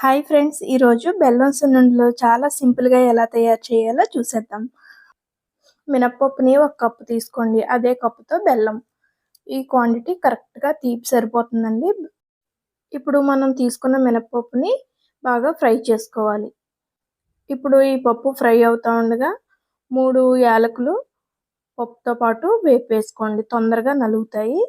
Hi friends! ఈరోజు బెల్లం సున్నుండలు చాలా సింపుల్‌గా ఎలా తయారు చేయాలో చూసేద్దాం. మినపప్పుని ఒక కప్పు తీసుకోండి. అదే కప్పుతో బెల్లం. ఈ క్వాంటిటీ కరెక్ట్‌గా తీపి సరిపోతుందండి. ఇప్పుడు మనం తీసుకున్న మినపప్పుని బాగా ఫ్రై చేసుకోవాలి. ఇప్పుడు ఈ పప్పు ఫ్రై అవుతా ఉండగా 3 యాలకులు పప్పుతో పాటు వేపేసుకోండి. తొందరగా నలుగుతాయి.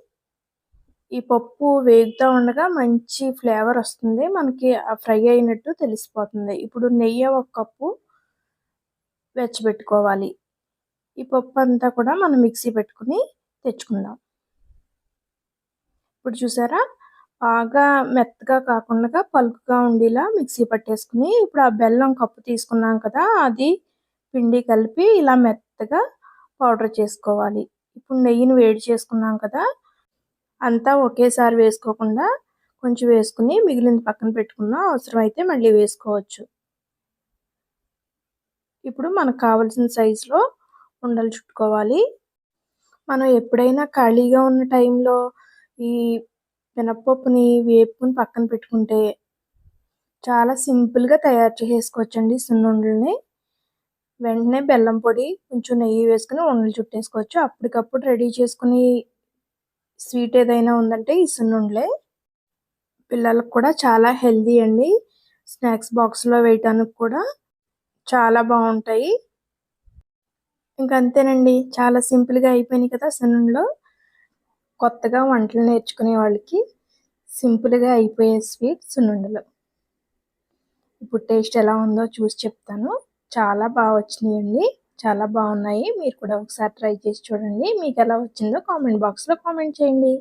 ఈ పప్పు వేగుతా ఉండగా మంచి ఫ్లేవర్ వస్తుంది. మనకి ఫ్రై అయినట్టు తెలిసిపోతుంది. ఇప్పుడు నెయ్యి ఒక కప్పు వెచ్చబెట్టుకోవాలి. ఈ పప్పు అంతా కూడా మనం మిక్సీ పెట్టుకుని తెచ్చుకుందాం. ఇప్పుడు చూసారా? బాగా మెత్తగా కాకుండా పలుకుగా ఉండేలా మిక్సీ పట్టేసుకుని, ఇప్పుడు ఆ బెల్లం కప్పు తీసుకున్నాం కదా! అది పిండి కలిపి ఇలా మెత్తగా పౌడర్ చేసుకోవాలి. ఇప్పుడు నెయ్యిని వేడి చేసుకున్నాం కదా! అంతా ఒకేసారి వేసుకోకుండా కొంచెం వేసుకుని మిగిలింది పక్కన పెట్టుకుందాం. అవసరమైతే మళ్ళీ వేసుకోవచ్చు. ఇప్పుడు మనకు కావాల్సిన సైజులో ఉండలు చుట్టుకోవాలి. మనం ఎప్పుడైనా ఖాళీగా ఉన్న టైంలో ఈ మినపప్పుని వేపుకొని పక్కన పెట్టుకుంటే చాలా సింపుల్‌గా తయారు చేసేసుకోవచ్చండి సున్నుండలని. వెంటనే బెల్లం పొడి, కొంచెం నెయ్యి వేసుకొని ఉండలు చుట్టేసుకోవచ్చు. అప్పటికప్పుడు రెడీ చేసుకుని స్వీట్ ఏదైనా ఉందంటే ఈ సున్నుండలే. పిల్లలకు కూడా చాలా హెల్తీ అండి. స్నాక్స్ బాక్స్‌లో వేయటానికి కూడా చాలా బావుంటాయి. ఇంకంతేనండి. చాలా సింపుల్‌గా అయిపోయినాయి కదా సున్నుండలు. కొత్తగా వంటలు నేర్చుకునే వాళ్ళకి సింపుల్‌గా అయిపోయే స్వీట్ సున్నుండలు. ఇప్పుడు టేస్ట్ ఎలా ఉందో చూసి చెప్తాను. చాలా వచ్చినాయండి. చాలా బాగున్నాయి. మీరు కూడా ఒకసారి ట్రై చేసి చూడండి. మీకెలా వచ్చిందో కామెంట్ బాక్స్‌లో కామెంట్ చేయండి.